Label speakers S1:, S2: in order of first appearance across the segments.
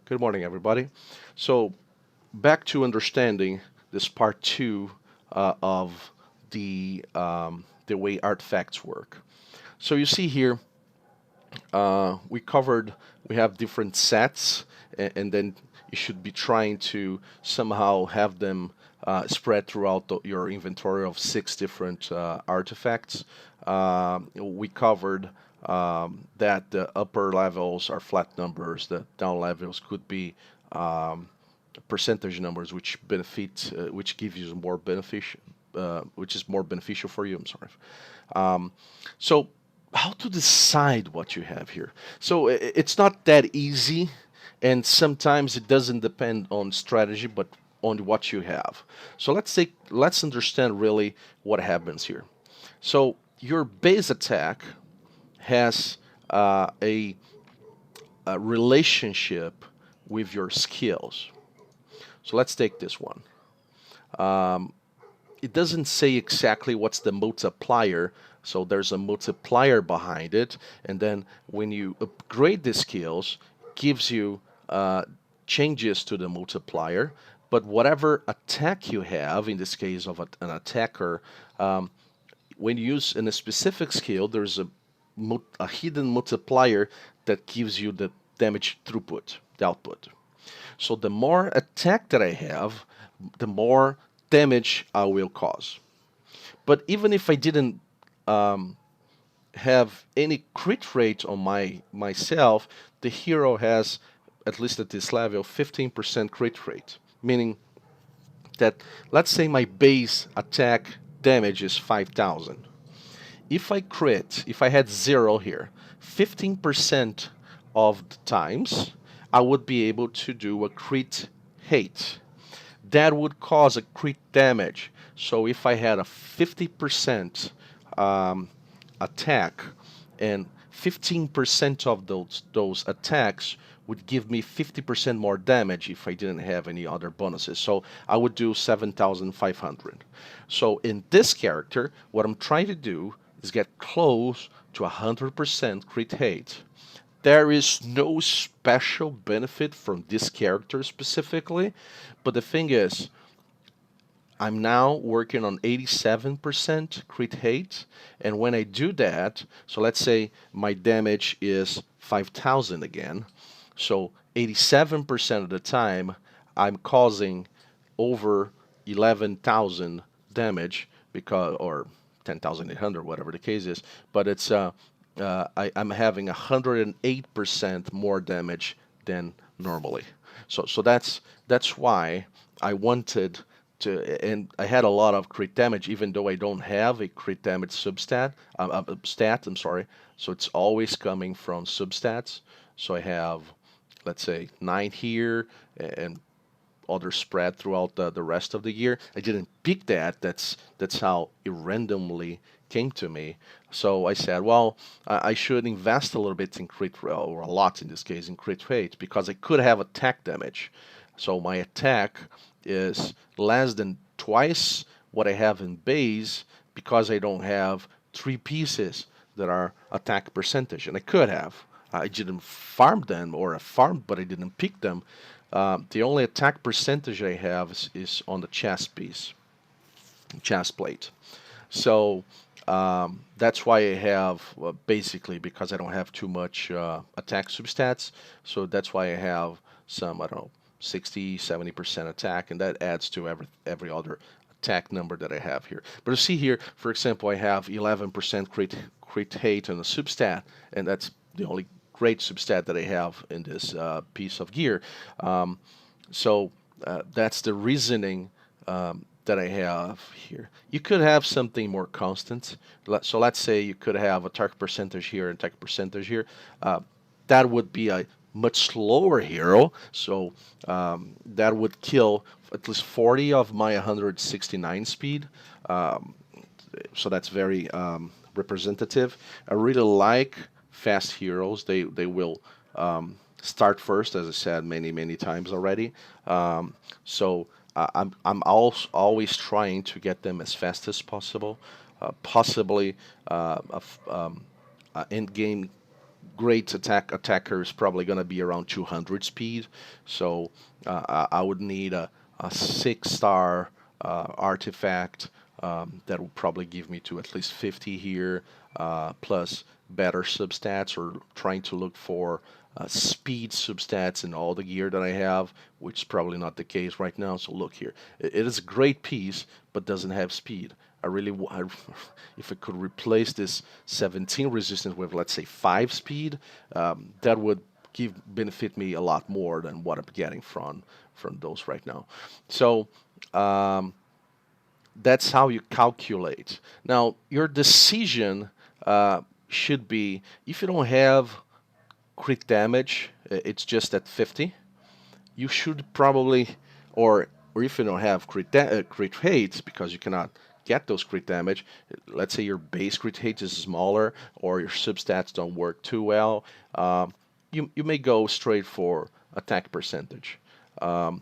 S1: Good morning, everybody. So, back to understanding this part two of the way artifacts work. So you see here, we covered we have different sets, and then you should be trying to somehow have them spread throughout your inventory of six different artifacts. We covered that the upper levels are flat numbers, the down levels could be percentage numbers, which which give you more beneficial, which is more beneficial for you. I'm sorry. So, how to decide what you have here? So it's not that easy, and sometimes it doesn't depend on strategy, but on what you have. So let's understand really what happens here. So your base attack has a relationship with your skills. So let's take this one. It doesn't say exactly what's the multiplier, so there's a multiplier behind it, and then when you upgrade the skills, gives you changes to the multiplier. But whatever attack you have, in this case of an attacker, when you use in a specific skill, there's a hidden multiplier that gives you the damage throughput, the output. So the more attack that I have, the more damage I will cause. But even if I didn't have any crit rate on myself, the hero has, at least at this level, 15% crit rate. Meaning that, let's say my base attack damage is 5,000. If I crit, if I had zero here, 15% of the times I would be able to do a crit hate. That would cause a crit damage. So if I had a 50% attack, and 15% of those attacks would give me 50% more damage if I didn't have any other bonuses. So I would do 7,500. So in this character, what I'm trying to do is get close to 100% crit hate. There is no special benefit from this character specifically, but the thing is, I'm now working on 87% crit hate, and when I do that, so let's say my damage is 5,000 again, so 87% of the time I'm causing over 11,000 damage, because, or 10,800, whatever the case is, but I'm having 108% more damage than normally. So that's why I wanted to, and I had a lot of crit damage, even though I don't have a crit damage stat. I'm sorry. So it's always coming from substats. So I have, let's say, 9 here, and other spread throughout the rest of the year. I didn't pick that. That's how it randomly came to me. So I said, well, I should invest a little bit in crit, or a lot in this case, in crit rate, because I could have attack damage. So my attack is less than twice what I have in base, because I don't have three pieces that are attack percentage, and I could have. I didn't farm them, or I farmed, but I didn't pick them. The only attack percentage I have is on the chest piece, chest plate. So that's why I have, basically, because I don't have too much attack substats. So that's why I have some, I don't know, 60, 70% attack, and that adds to every other attack number that I have here. But you see here, for example, I have 11% crit hate on a substat, and that's the only great substat that I have in this piece of gear. So that's the reasoning that I have here. You could have something more constant. So let's say you could have a attack percentage here and attack percentage here. That would be a much slower hero. So that would kill at least 40 of my 169 speed. So that's very representative. I really like fast heroes. They will start first, as I said many times already. So I'm also always trying to get them as fast as possible. Possibly end game great attacker is probably going to be around 200 speed. So I would need a 6-star artifact that will probably give me to at least 50 here, plus better substats, or trying to look for speed substats in all the gear that I have, which is probably not the case right now. So look here, it is a great piece, but doesn't have speed. I really, if I could replace this 17 resistance with, let's say, 5 speed, that would benefit me a lot more than what I'm getting from those right now. So um, that's how you calculate. Now, your decision should be, if you don't have crit damage, it's just at 50. You should probably, or if you don't have crit hate, because you cannot get those crit damage. Let's say your base crit hate is smaller, or your substats don't work too well. You may go straight for attack percentage. The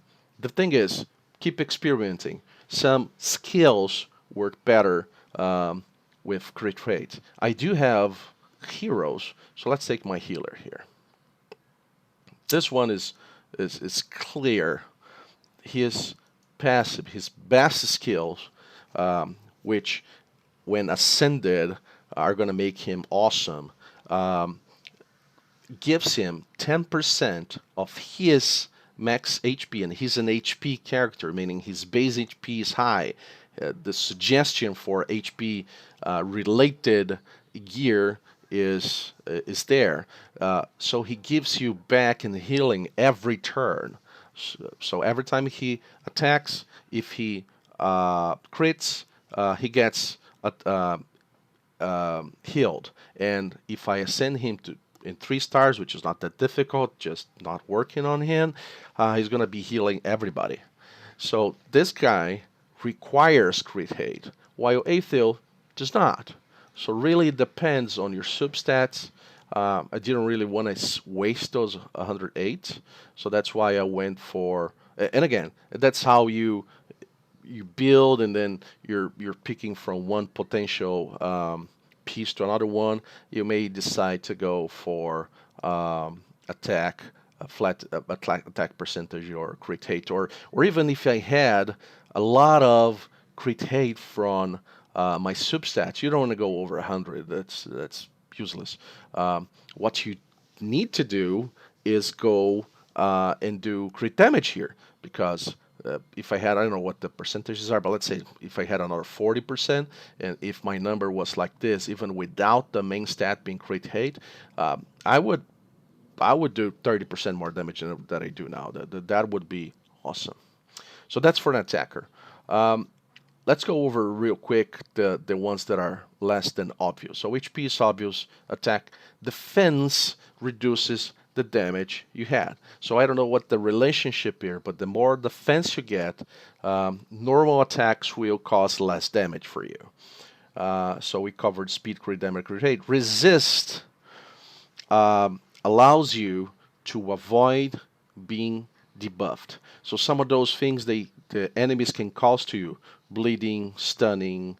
S1: thing is, keep experimenting. Some skills work better with crit rate. I do have heroes, so let's take my healer here. This one is clear. His passive, his best skills, which when ascended are going to make him awesome, gives him 10% of his max HP, and he's an HP character, meaning his base HP is high. The suggestion for HP related gear is there. So he gives you back in healing every turn. So every time he attacks, if he crits, he gets healed. And if I ascend him to in 3 stars, which is not that difficult, just not working on him, he's going to be healing everybody. So this guy requires crit hate, while Aethil does not. So really it depends on your substats. I didn't really want to waste those 108, so that's why I went for. And again, that's how you build, and then you're picking from one potential piece to another one. You may decide to go for attack, a flat attack percentage, or crit hate, or even if I had a lot of crit hate from my substats, you don't want to go over 100. That's useless. What you need to do is go and do crit damage here, because if I had, I don't know what the percentages are, but let's say if I had another 40%, and if my number was like this, even without the main stat being crit hate, I would do 30% more damage than I do now. That would be awesome. So that's for an attacker. Let's go over real quick the ones that are less than obvious. So HP is obvious, attack. Defense reduces the damage you had. So I don't know what the relationship here, but the more defense you get, normal attacks will cause less damage for you. So we covered speed, crit damage, crit rate. Resist allows you to avoid being debuffed. So some of those things the enemies can cause to you: bleeding, stunning,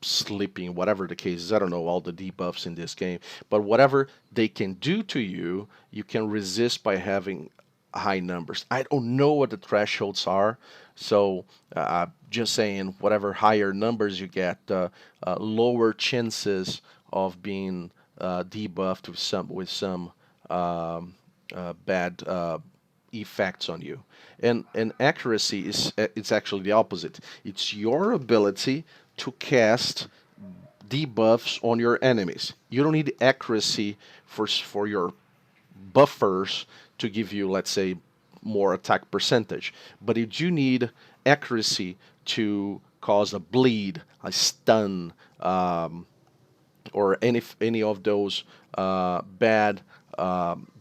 S1: sleeping, whatever the case is. I don't know all the debuffs in this game, but whatever they can do to you, you can resist by having high numbers. I don't know what the thresholds are, so just saying, whatever higher numbers you get, lower chances of being debuffed with some bad effects on you. And accuracy is it's actually the opposite. It's your ability to cast debuffs on your enemies. You don't need accuracy for your buffers to give you, let's say, more attack percentage, but you do need accuracy to cause a bleed, a stun, or any of those bad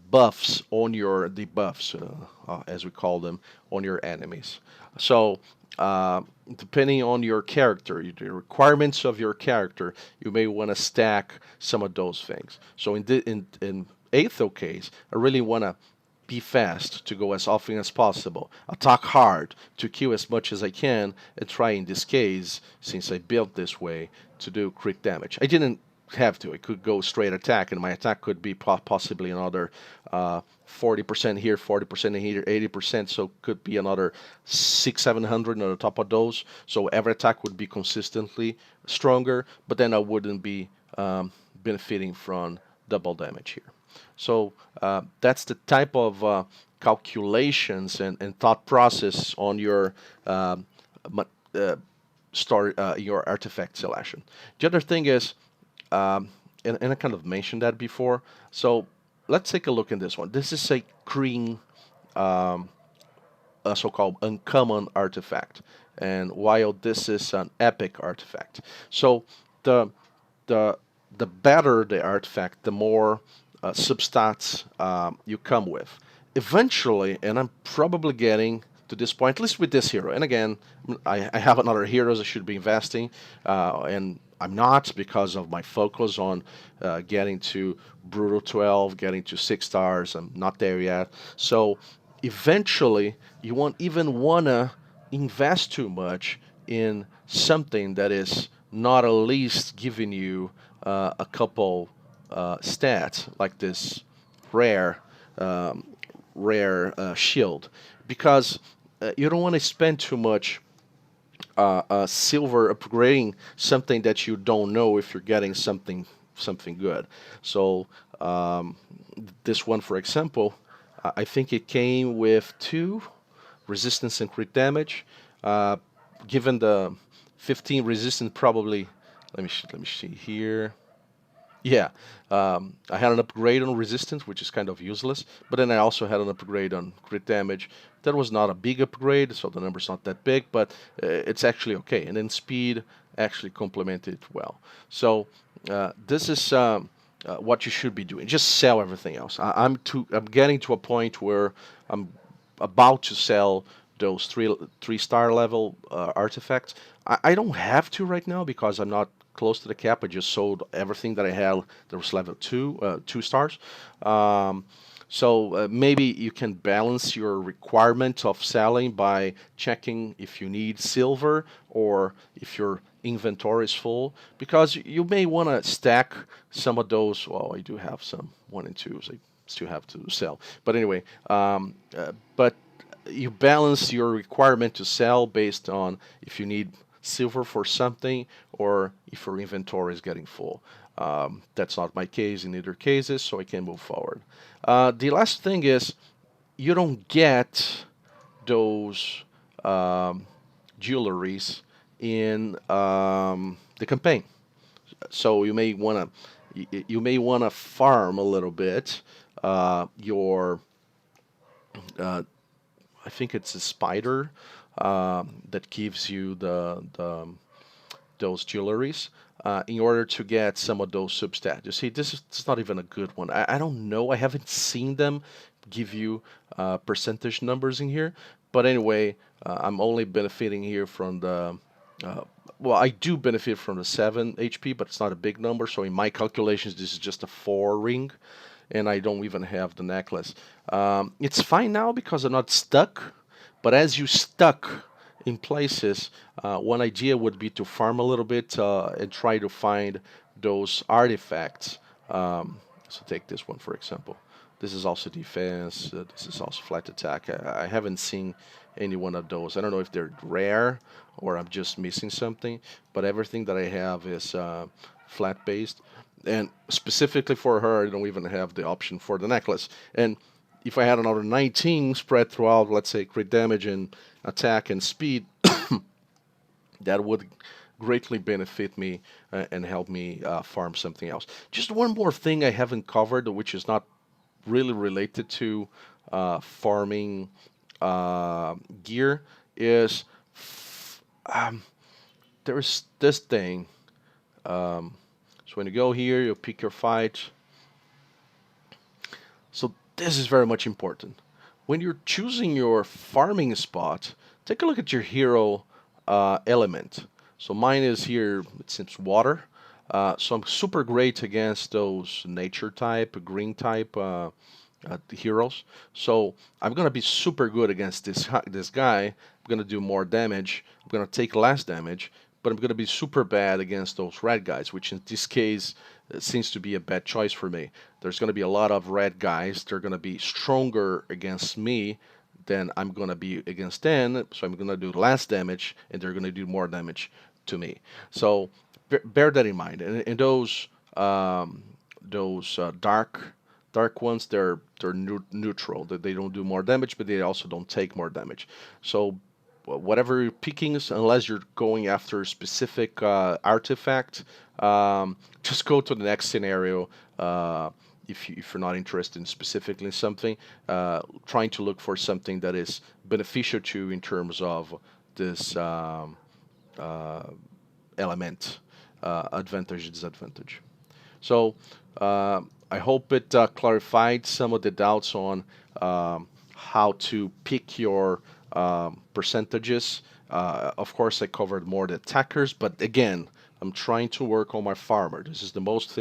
S1: buffs on your debuffs, as we call them, on your enemies. So depending on your character, the requirements of your character, you may want to stack some of those things. So in Aethel case, I really want to be fast to go as often as possible, attack hard to kill as much as I can, and try in this case, since I built this way, to do crit damage. I didn't have to. It could go straight attack, and my attack could be possibly another 40% here, 40% here, 80%. So could be another 700 on the top of those. So every attack would be consistently stronger, but then I wouldn't be benefiting from double damage here. So that's the type of calculations and thought process on your uh, your artifact selection. The other thing is, and I kind of mentioned that before. So let's take a look at this one. This is a green, a so-called uncommon artifact, and while this is an epic artifact, so the the the better the artifact, the more substats you come with. Eventually, and I'm probably getting to this point, at least with this hero. And again, I have another heroes I should be investing, and I'm not because of my focus on getting to Brutal 12, getting to 6 stars. I'm not there yet. So eventually, you won't even wanna invest too much in something that is not at least giving you a couple stats like this rare um, shield, because you don't want to spend too much silver upgrading something that you don't know if you're getting something good. So this one, for example, I think it came with 2 resistance and crit damage. Uh, Given the 15 resistance, probably. Let me see here. Yeah, I had an upgrade on resistance, which is kind of useless, but then I also had an upgrade on crit damage. That was not a big upgrade, so the number's not that big, but it's actually okay. And then speed actually complemented well. So this is what you should be doing. Just sell everything else. I'm getting to a point where I'm about to sell those three-star level artifacts. I don't have to right now because I'm not close to the cap. I just sold everything that I had that was level 2 stars. Um, so maybe you can balance your requirement of selling by checking if you need silver or if your inventory is full, because you may want to stack some of those. Well, I do have some 1 and 2s. I still have to sell, but anyway, but you balance your requirement to sell based on if you need silver for something or if your inventory is getting full. That's not my case in either cases, so I can move forward. The last thing is you don't get those jewelries in the campaign, so you may want to farm a little bit your I think it's a spider that gives you the those jewelries in order to get some of those substats. You see, this is it's not even a good one. I don't know. I haven't seen them give you percentage numbers in here. But anyway, I'm only benefiting here from the. Uh, well, I do benefit from the 7 HP, but it's not a big number. So in my calculations, this is just a 4 ring, and I don't even have the necklace. It's fine now because I'm not stuck. But as you stuck in places, one idea would be to farm a little bit and try to find those artifacts. So take this one for example. This is also defense. This is also flat attack. I haven't seen any one of those. I don't know if they're rare or I'm just missing something. But everything that I have is flat based. And specifically for her, I don't even have the option for the necklace. And if I had another 19 spread throughout, let's say crit damage and attack and speed, that would greatly benefit me and help me farm something else. Just one more thing I haven't covered, which is not really related to farming gear, is um, there's this thing. So when you go here, you pick your fight. So this is very much important. When you're choosing your farming spot, take a look at your hero element. So mine is here, it seems water. So I'm super great against those nature type, green type heroes. So I'm gonna be super good against this guy. I'm gonna do more damage. I'm gonna take less damage, but I'm going to be super bad against those red guys, which in this case seems to be a bad choice for me. There's going to be a lot of red guys. They're going to be stronger against me than I'm going to be against them, so I'm going to do less damage, and they're going to do more damage to me. So bear that in mind. And those dark ones, they're neutral. They don't do more damage, but they also don't take more damage. So whatever you're picking, unless you're going after a specific artifact, just go to the next scenario. If you're not interested in specifically in something, trying to look for something that is beneficial to you in terms of this uh, element, advantage, disadvantage. So I hope it clarified some of the doubts on how to pick your percentages. Of course, I covered more the attackers, but again, I'm trying to work on my farmer. This is the most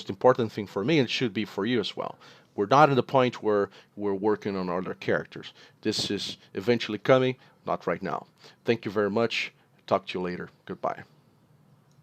S1: important thing for me, and it should be for you as well. We're not at the point where we're working on other characters. This is eventually coming, not right now. Thank you very much. Talk to you later. Goodbye.